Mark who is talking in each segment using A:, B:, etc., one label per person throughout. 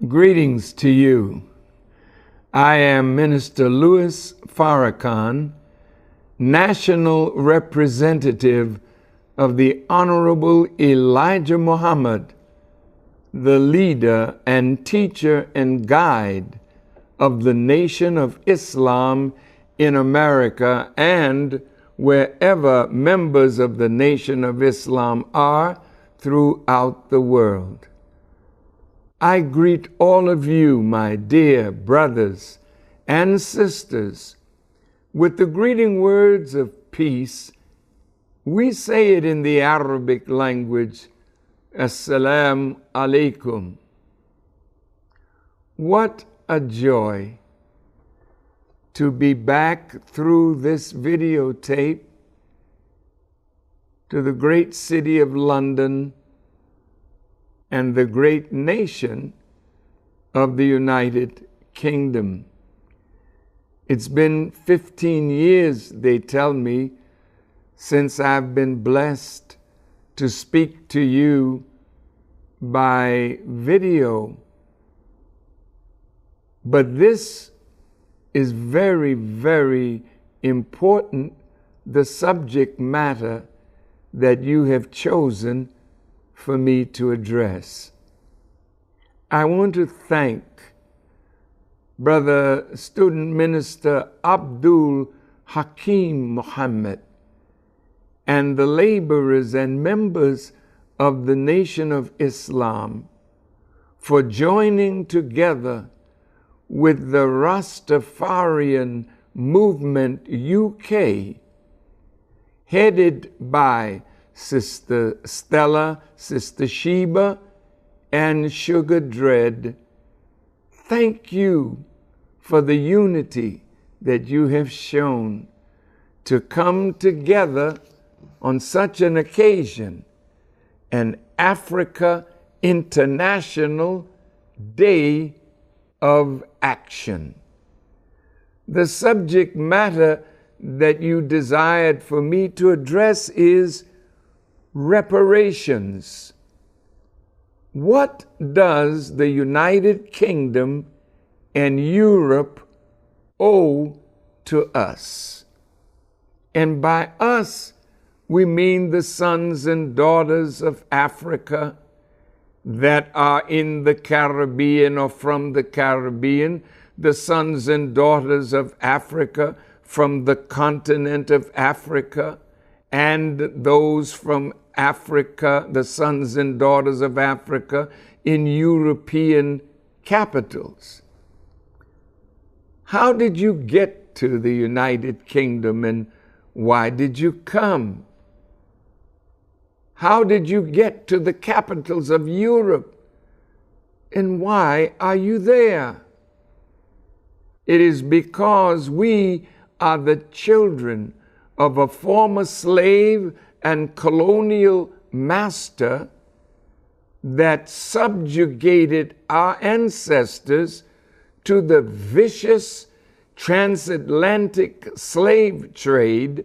A: Greetings to you. I am Minister Louis Farrakhan, National Representative of the Honorable Elijah Muhammad, the leader and teacher and guide of the Nation of Islam in America and wherever members of the Nation of Islam are throughout the world. I greet all of you, my dear brothers and sisters, with the greeting words of peace. We say it in the Arabic language, Assalamu alaikum. What a joy to be back through this videotape to the great city of London and the great nation of the United Kingdom. It's been 15 years, they tell me, since I've been blessed to speak to you by video. But this is very, very important, the subject matter that you have chosen for me to address. I want to thank Brother Student Minister Abdul Hakim Muhammad and the laborers and members of the Nation of Islam for joining together with the Rastafarian Movement UK, headed by Sister Stella, Sister Sheba, and Sugar Dread. Thank you for the unity that you have shown to come together on such an occasion, an Africa International Day of Action. The subject matter that you desired for me to address is reparations. What does the United Kingdom and Europe owe to us? And by us, we mean the sons and daughters of Africa that are in the Caribbean or from the Caribbean, the sons and daughters of Africa from the continent of Africa, and those from Africa, the sons and daughters of Africa in European capitals. How did you get to the United Kingdom and why did you come? How did you get to the capitals of Europe and why are you there? It is because we are the children of a former slave and colonial master that subjugated our ancestors to the vicious transatlantic slave trade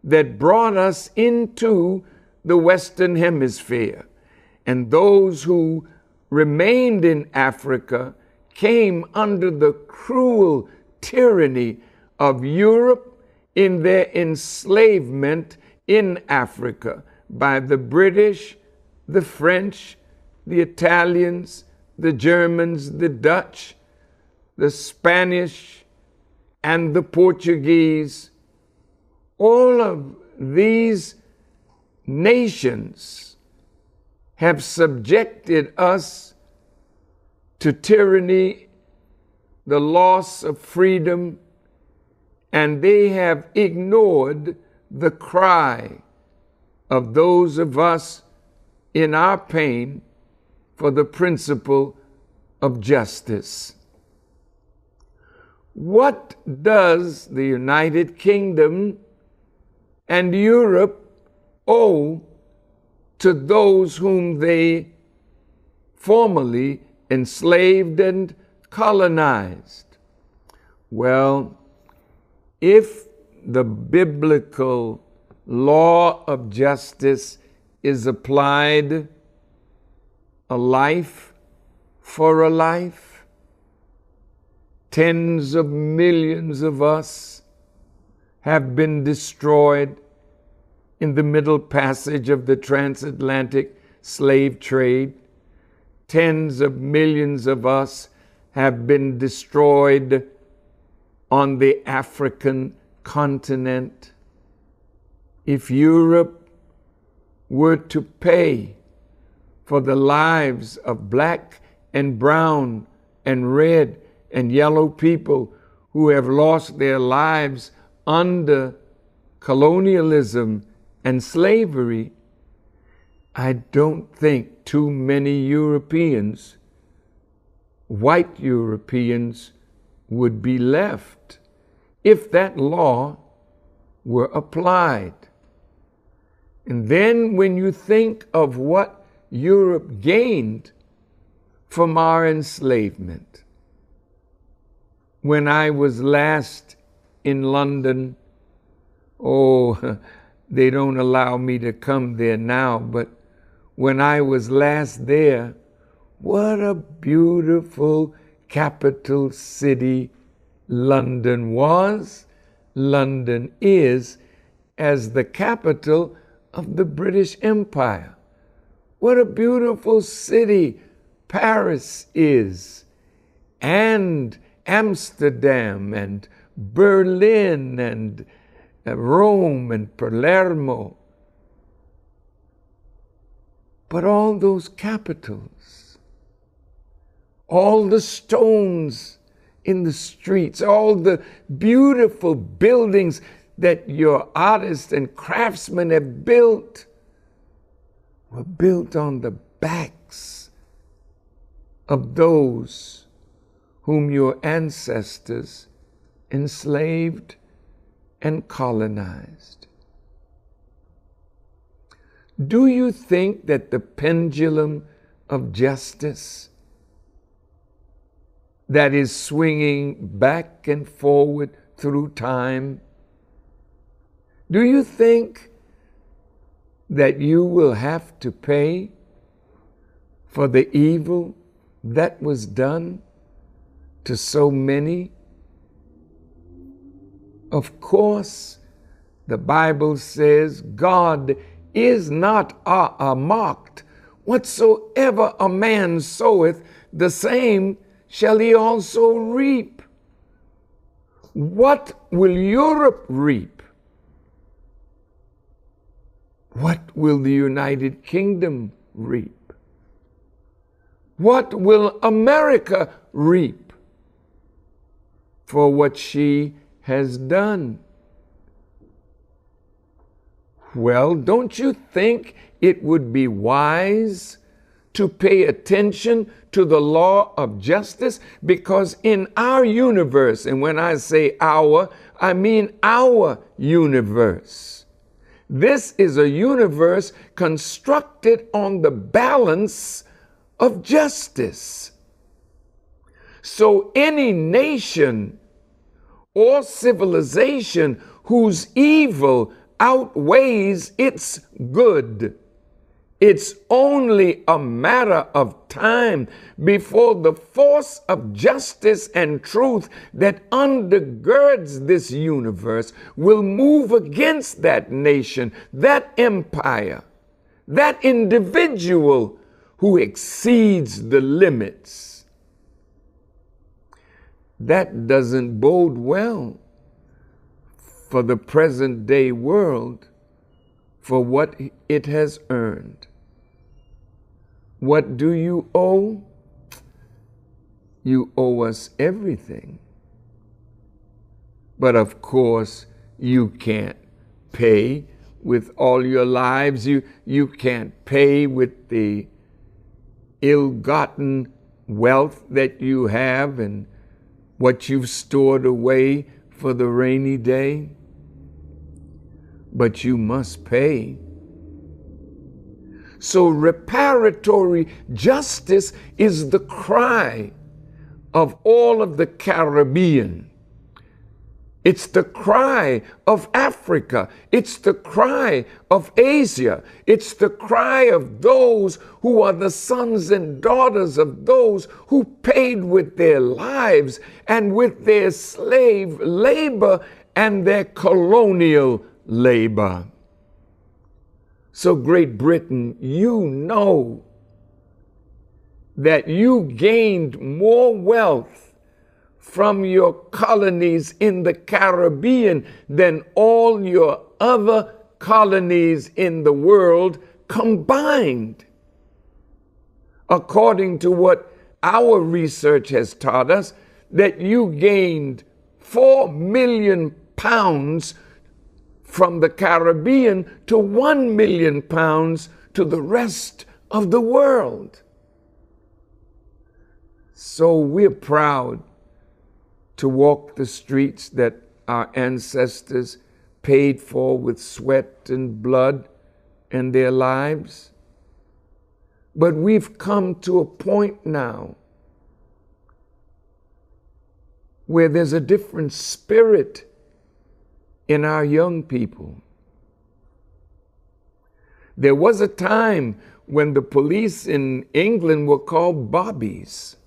A: that brought us into the Western Hemisphere. And those who remained in Africa came under the cruel tyranny of Europe in their enslavement in Africa by the British, the French, the Italians, the Germans, the Dutch, the Spanish, and the Portuguese. All of these nations have subjected us to tyranny, the loss of freedom, and they have ignored the cry of those of us in our pain for the principle of justice. What does the United Kingdom and Europe owe to those whom they formerly enslaved and colonized? Well, if the biblical law of justice is applied, a life for a life. Tens of millions of us have been destroyed in the Middle Passage of the transatlantic slave trade. Tens of millions of us have been destroyed on the African continent. If Europe were to pay for the lives of black and brown and red and yellow people who have lost their lives under colonialism and slavery, I don't think too many Europeans, white Europeans, would be left if that law were applied. And then when you think of what Europe gained from our enslavement. When I was last in London, they don't allow me to come there now, but when I was last there, what a beautiful capital city London was, London is, as the capital of the British Empire. What a beautiful city Paris is, and Amsterdam, and Berlin, and Rome, and Palermo. But all those capitals, all the stones in the streets, all the beautiful buildings that your artists and craftsmen have built, were built on the backs of those whom your ancestors enslaved and colonized. Do you think that the pendulum of justice that is swinging back and forward through time, do you think that you will have to pay for the evil that was done to so many? Of course, the Bible says God is not mocked. Whatsoever a man soweth, the same shall he also reap. What will Europe reap? What will the United Kingdom reap? What will America reap for what she has done? Well, don't you think it would be wise to pay attention to the law of justice? Because in our universe, and when I say our, I mean our universe, this is a universe constructed on the balance of justice. So any nation or civilization whose evil outweighs its good, it's only a matter of time before the force of justice and truth that undergirds this universe will move against that nation, that empire, that individual who exceeds the limits. That doesn't bode well for the present day world, for what it has earned. What do you owe? You owe us everything. But of course, you can't pay with all your lives. You can't pay with the ill-gotten wealth that you have and what you've stored away for the rainy day. But you must pay. So reparatory justice is the cry of all of the Caribbean It's the cry of Africa. It's the cry of Asia. It's the cry of those who are the sons and daughters of those who paid with their lives and with their slave labor and their colonial labor. So Great Britain, you know that you gained more wealth from your colonies in the Caribbean than all your other colonies in the world combined. According to what our research has taught us, that you gained 4 million pounds from the Caribbean to 1 million pounds to the rest of the world. So we're proud to walk the streets that our ancestors paid for with sweat and blood and their lives. But we've come to a point now where there's a different spirit in our young people. There was a time when the police in England were called bobbies.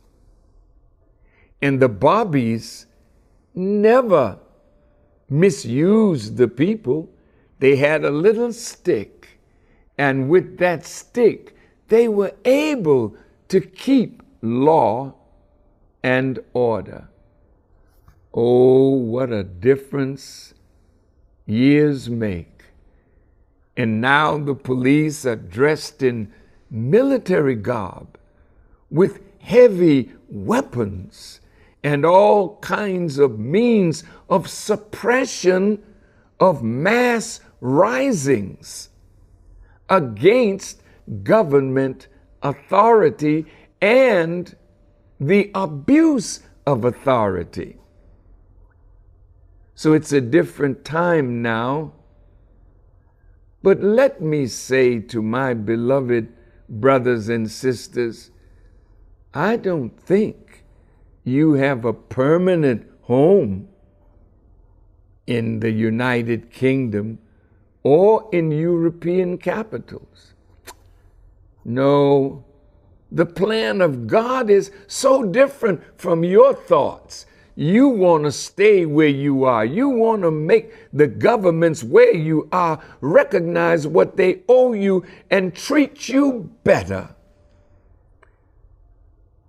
A: And the bobbies never misused the people. They had a little stick, and with that stick, they were able to keep law and order. Oh, what a difference years make. And now the police are dressed in military garb with heavy weapons and all kinds of means of suppression of mass risings against government authority and the abuse of authority. So it's a different time now. But let me say to my beloved brothers and sisters, I don't think you have a permanent home in the United Kingdom or in European capitals. No, the plan of God is so different from your thoughts. You want to stay where you are. You want to make the governments where you are recognize what they owe you and treat you better.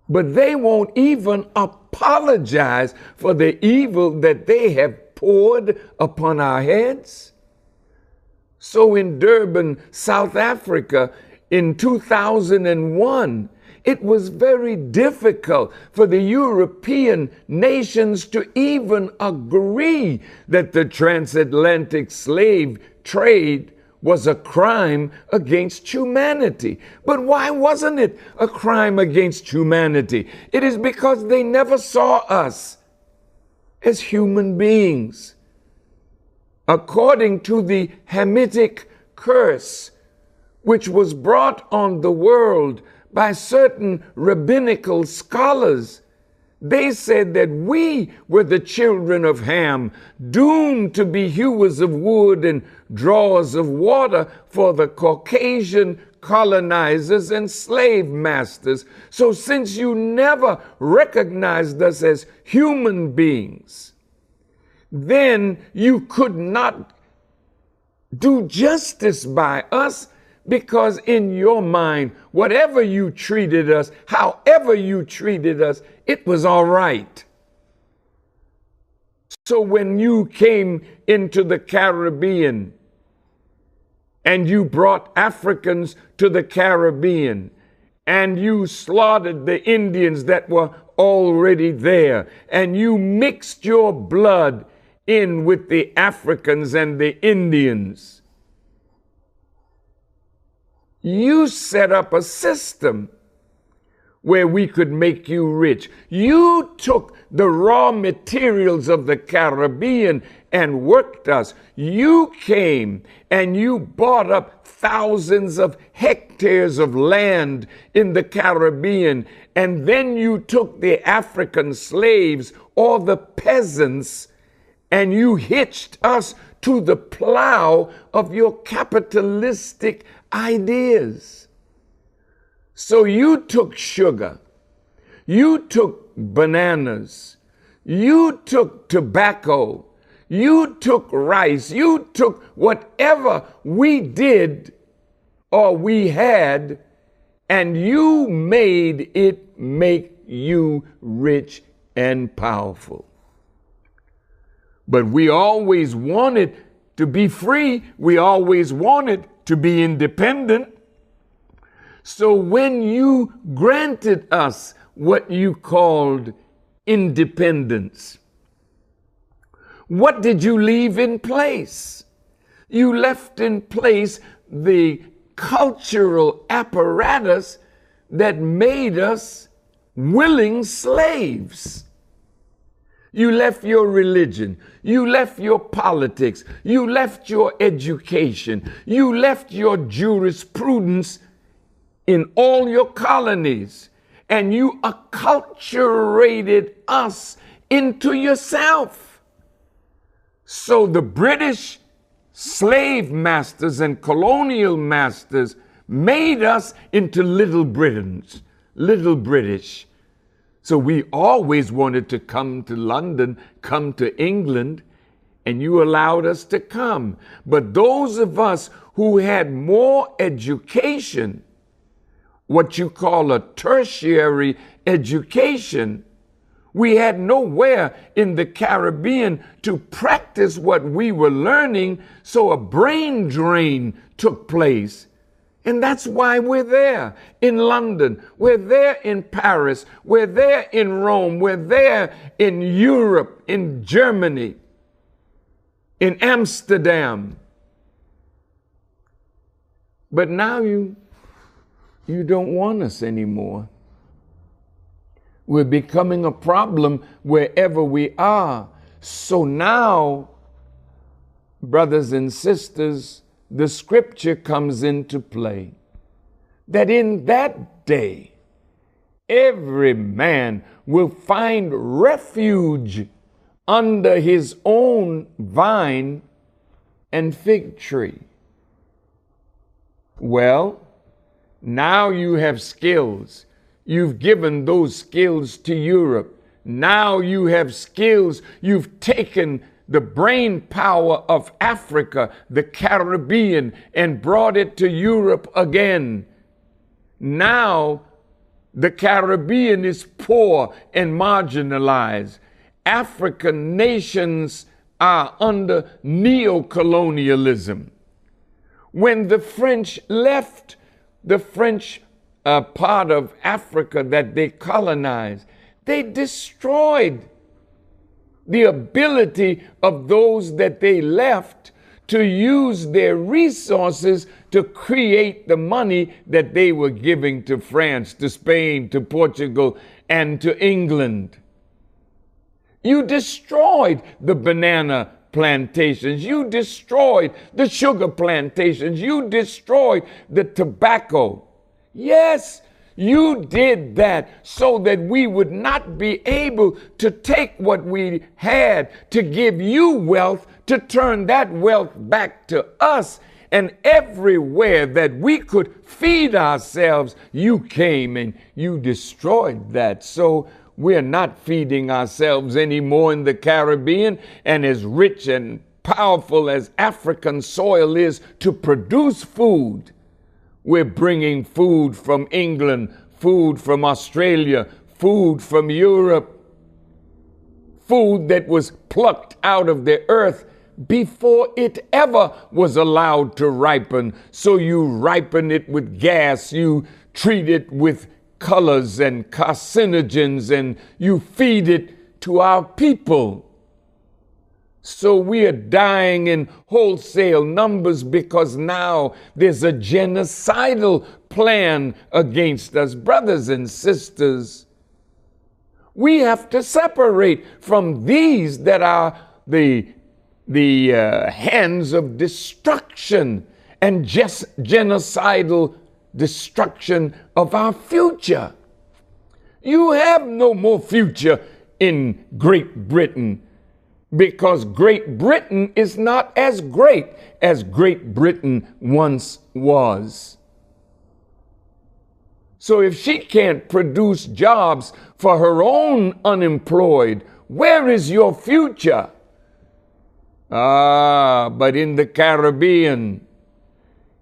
A: But they won't even apologize for the evil that they have poured upon our heads. So in Durban, South Africa, in 2001, it was very difficult for the European nations to even agree that the transatlantic slave trade was a crime against humanity. But why wasn't it a crime against humanity? It is because they never saw us as human beings. According to the Hamitic curse, which was brought on the world by certain rabbinical scholars, they said that we were the children of Ham, doomed to be hewers of wood and drawers of water for the Caucasian colonizers and slave masters. So since you never recognized us as human beings, then you could not do justice by us, because in your mind, whatever you treated us, however you treated us, it was all right. So when you came into the Caribbean and you brought Africans to the Caribbean and you slaughtered the Indians that were already there and you mixed your blood in with the Africans and the Indians, you set up a system where we could make you rich. You took the raw materials of the Caribbean and worked us. You came and you bought up thousands of hectares of land in the Caribbean, and then you took the African slaves or the peasants and you hitched us to the plow of your capitalistic ideas. So you took sugar, you took bananas, you took tobacco, you took rice, you took whatever we did or we had, and you made it make you rich and powerful. But we always wanted to be free. We always wanted to be independent. So when you granted us what you called independence, what did you leave in place? You left in place the cultural apparatus that made us willing slaves. You left your religion, you left your politics, you left your education, you left your jurisprudence in all your colonies, and you acculturated us into yourself. So the British slave masters and colonial masters made us into little Britons, little British. So we always wanted to come to London, come to England, and you allowed us to come. But those of us who had more education, what you call a tertiary education, we had nowhere in the Caribbean to practice what we were learning, so a brain drain took place. And that's why we're there in London, we're there in Paris, we're there in Rome, we're there in Europe, in Germany, in Amsterdam. But now you don't want us anymore. We're becoming a problem wherever we are. So now, brothers and sisters, the scripture comes into play that in that day, every man will find refuge under his own vine and fig tree. Well, now you have skills. You've given those skills to Europe. Now you have skills. You've taken the brain power of Africa, the Caribbean, and brought it to Europe again. Now the Caribbean is poor and marginalized. African nations are under neo-colonialism. When the French left the French part of Africa that they colonized, they destroyed the ability of those that they left to use their resources to create the money that they were giving to France, to Spain, to Portugal, and to England. You destroyed the banana plantations. You destroyed the sugar plantations. You destroyed the tobacco. Yes, you did that so that we would not be able to take what we had to give you wealth, to turn that wealth back to us. And everywhere that we could feed ourselves, you came and you destroyed that. So we're not feeding ourselves anymore in the Caribbean. And as rich and powerful as African soil is to produce food, we're bringing food from England, food from Australia, food from Europe, food that was plucked out of the earth before it ever was allowed to ripen. So you ripen it with gas, you treat it with colors and carcinogens, and you feed it to our people. So we are dying in wholesale numbers because now there's a genocidal plan against us. Brothers and sisters, we have to separate from these that are the hands of destruction and just genocidal destruction of our future. You have no more future in Great Britain. because Great Britain is not as great as Great Britain once was. So if she can't produce jobs for her own unemployed, where is your future? But in the Caribbean,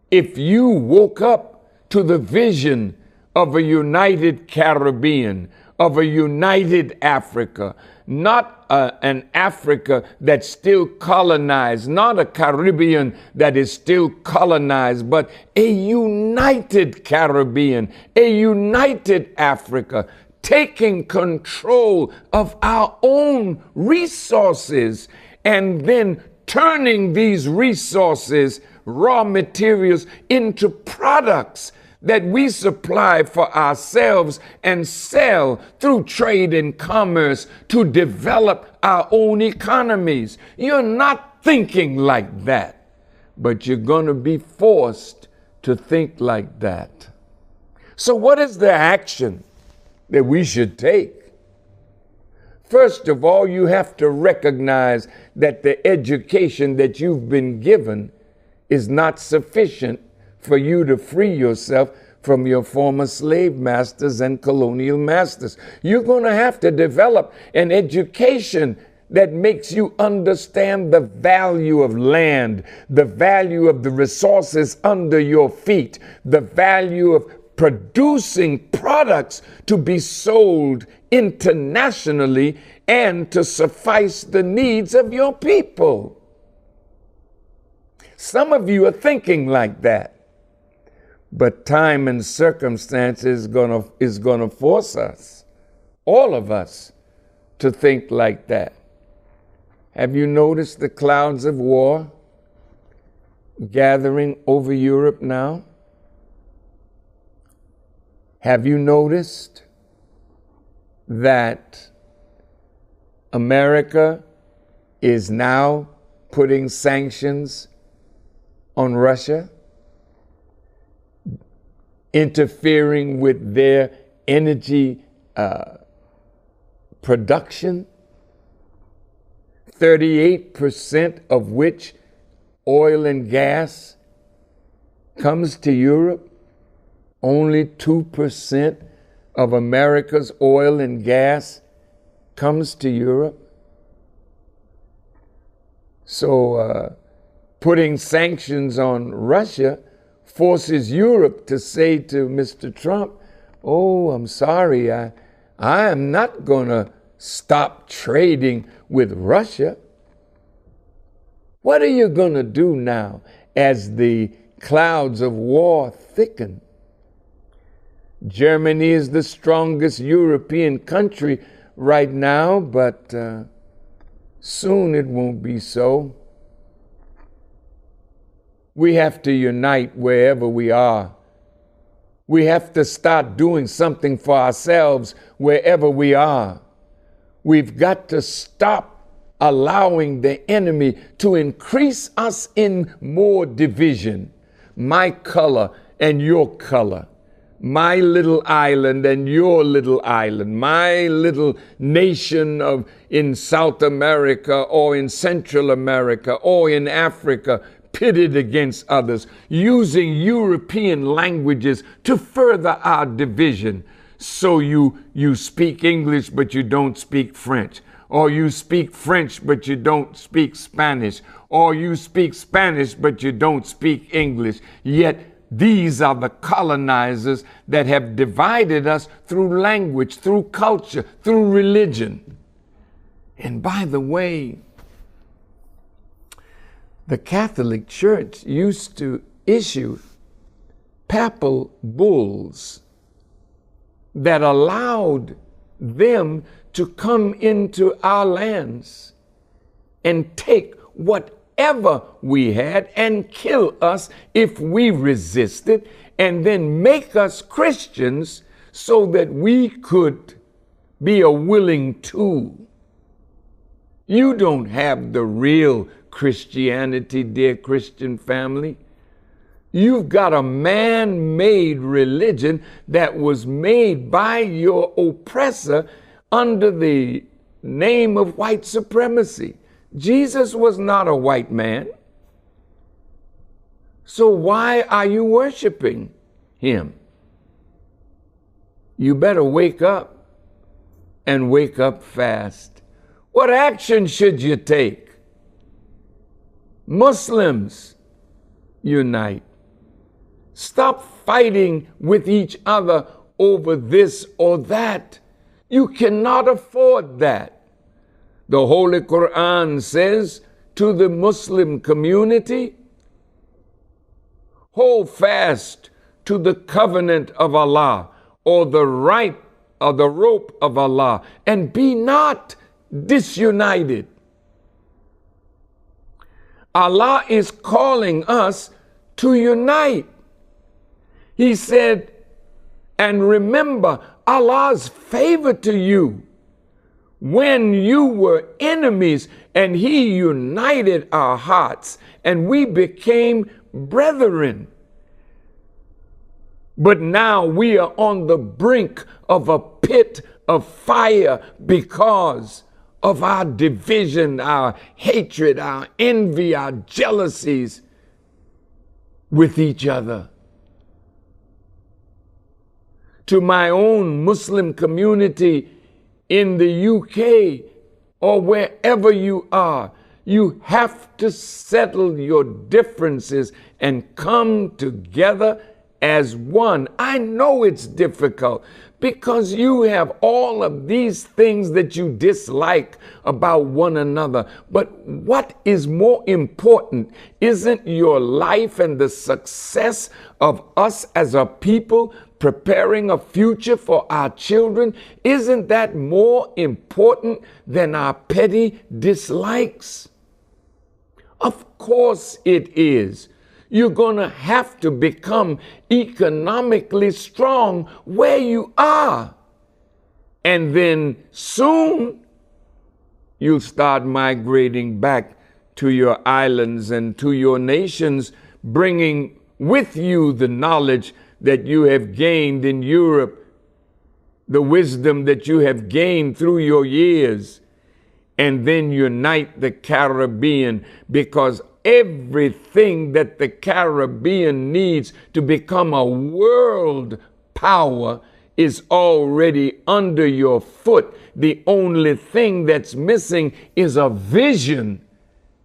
A: if you woke up to the vision of a united Caribbean, of a united Africa, not an Africa that's still colonized, not a Caribbean that is still colonized, but a united Caribbean, a united Africa, taking control of our own resources and then turning these resources, raw materials, into products that we supply for ourselves and sell through trade and commerce to develop our own economies. You're not thinking like that, but you're going to be forced to think like that. So what is the action that we should take? First of all, you have to recognize that the education that you've been given is not sufficient for you to free yourself from your former slave masters and colonial masters. You're going to have to develop an education that makes you understand the value of land, the value of the resources under your feet, the value of producing products to be sold internationally and to suffice the needs of your people. Some of you are thinking like that. But time and circumstance is gonna force us, all of us, to think like that. Have you noticed the clouds of war gathering over Europe now? Have you noticed that America is now putting sanctions on Russia, interfering with their energy production, 38% of which oil and gas comes to Europe? Only 2% of America's oil and gas comes to Europe. So putting sanctions on Russia forces Europe to say to Mr. Trump, oh, I'm sorry, I am not going to stop trading with Russia. What are you going to do now as the clouds of war thicken? Germany is the strongest European country right now, but soon it won't be so. We have to unite wherever we are. We have to start doing something for ourselves wherever we are. We've got to stop allowing the enemy to increase us in more division. My color and your color. My little island and your little island, my little nation in South America or in Central America or in Africa, pitted against others, using European languages to further our division. So you speak English, but you don't speak French, or you speak French, but you don't speak Spanish, or you speak Spanish, but you don't speak English. Yet these are the colonizers that have divided us through language, through culture, through religion. And by the way, the Catholic Church used to issue papal bulls that allowed them to come into our lands and take whatever we had and kill us if we resisted, and then make us Christians so that we could be a willing tool. You don't have the real Christianity, dear Christian family. You've got a man-made religion that was made by your oppressor under the name of white supremacy. Jesus was not a white man. So why are you worshiping him? You better wake up and wake up fast. What action should you take? Muslims, unite. Stop fighting with each other over this or that. You cannot afford that. The Holy Quran says to the Muslim community, hold fast to the covenant of Allah, or the right or the rope of Allah, and be not disunited. Allah is calling us to unite. He said, and remember Allah's favor to you when you were enemies, and he united our hearts, and we became brethren. But now we are on the brink of a pit of fire because of our division, our hatred, our envy, our jealousies with each other. To my own Muslim community in the UK or wherever you are, you have to settle your differences and come together as one. I know it's difficult because you have all of these things that you dislike about one another. But what is more important isn't your life and the success of us as a people preparing a future for our children. Isn't that more important than our petty dislikes? Of course it is. You're going to have to become economically strong where you are. And then soon you'll start migrating back to your islands and to your nations, bringing with you the knowledge that you have gained in Europe, the wisdom that you have gained through your years, and then unite the Caribbean, because everything that the Caribbean needs to become a world power is already under your foot. The only thing that's missing is a vision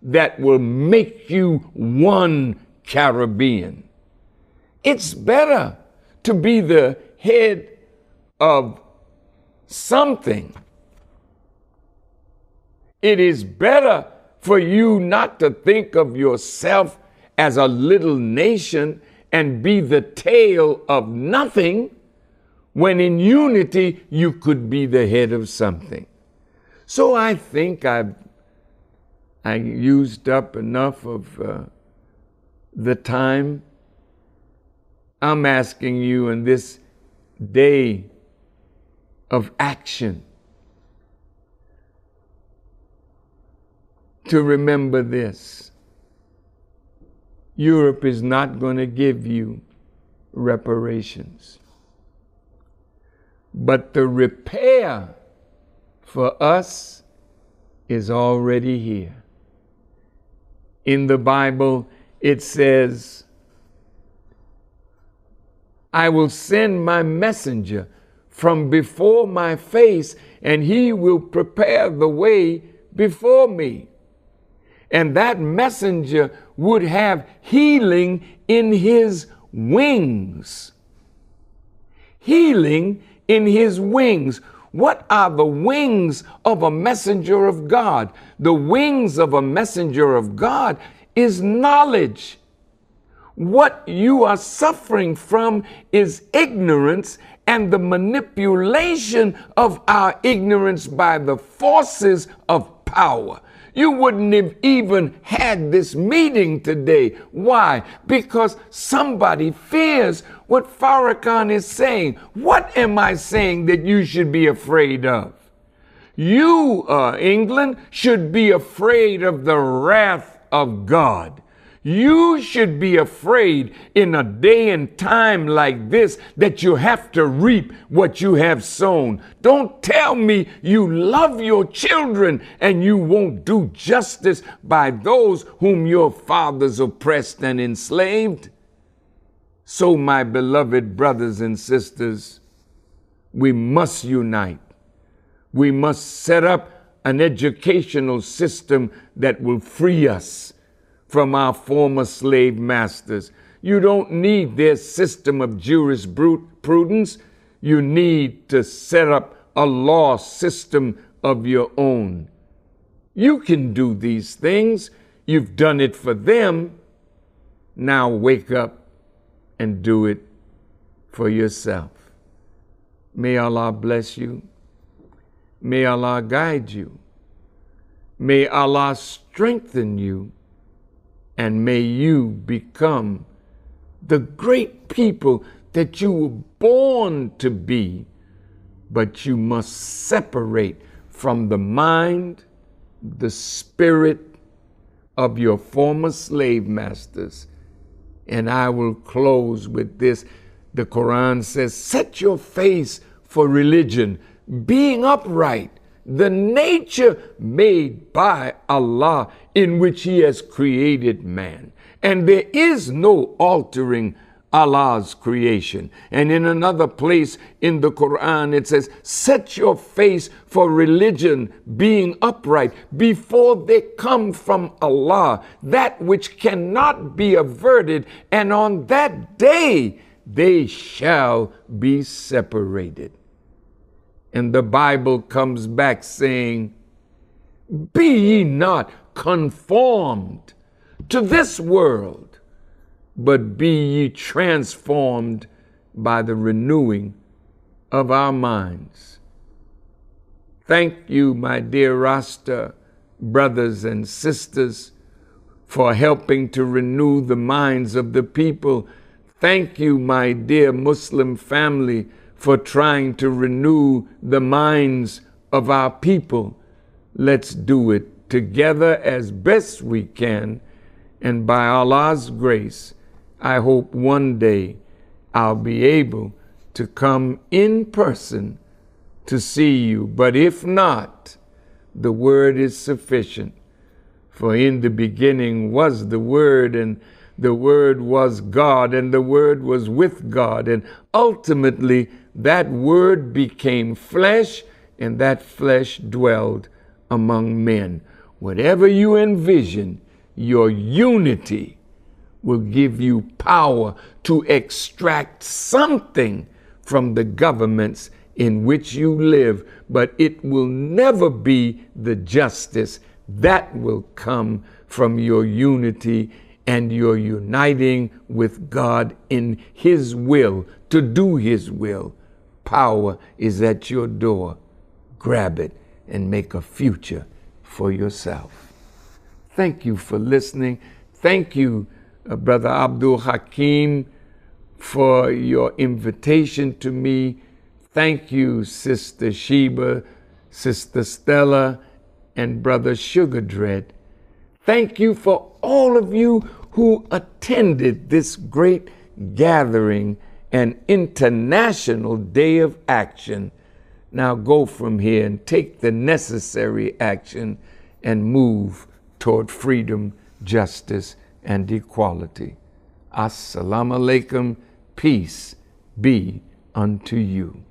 A: that will make you one Caribbean. It's better to be the head of something. It is better for you not to think of yourself as a little nation and be the tail of nothing, when in unity you could be the head of something. So I think I used up enough of the time. I'm asking you in this day of action to remember this. Europe is not going to give you reparations, but the repair for us is already here. In the Bible, it says, I will send my messenger from before my face, and he will prepare the way before me. And that messenger would have healing in his wings. Healing in his wings. What are the wings of a messenger of God? The wings of a messenger of God is knowledge. What you are suffering from is ignorance and the manipulation of our ignorance by the forces of power. You wouldn't have even had this meeting today. Why? Because somebody fears what Farrakhan is saying. What am I saying that you should be afraid of? You, England, should be afraid of the wrath of God. You should be afraid in a day and time like this that you have to reap what you have sown. Don't tell me you love your children and you won't do justice by those whom your fathers oppressed and enslaved. So, my beloved brothers and sisters, we must unite. We must set up an educational system that will free us from our former slave masters. You don't need their system of jurisprudence. You need to set up a law system of your own. You can do these things. You've done it for them. Now wake up and do it for yourself. May Allah bless you. May Allah guide you. May Allah strengthen you. And may you become the great people that you were born to be. But you must separate from the mind, the spirit of your former slave masters. And I will close with this. The Quran says, set your face for religion, being upright, the nature made by Allah in which He has created man. And there is no altering Allah's creation. And in another place in the Quran, it says, set your face for religion, being upright, before they come from Allah, that which cannot be averted, and on that day they shall be separated. And the Bible comes back saying, be ye not conformed to this world, but be ye transformed by the renewing of our minds. Thank you, my dear Rasta brothers and sisters, for helping to renew the minds of the people. Thank you, my dear Muslim family, for trying to renew the minds of our people. Let's do it together as best we can. And by Allah's grace, I hope one day I'll be able to come in person to see you. But if not, the Word is sufficient. For in the beginning was the Word, and the Word was God, and the Word was with God. And ultimately, that Word became flesh, and that flesh dwelled among men. Whatever you envision, your unity will give you power to extract something from the governments in which you live, but it will never be the justice that will come from your unity and your uniting with God in His will, to do His will. Power is at your door. Grab it and make a future for yourself. Thank you for listening. Thank you, Brother Abdul Hakim, for your invitation to me. Thank you, Sister Sheba, Sister Stella, and Brother Sugardread. Thank you for all of you who attended this great gathering, an international day of action. Now go from here and take the necessary action and move toward freedom, justice, and equality. Assalamu alaikum. Peace be unto you.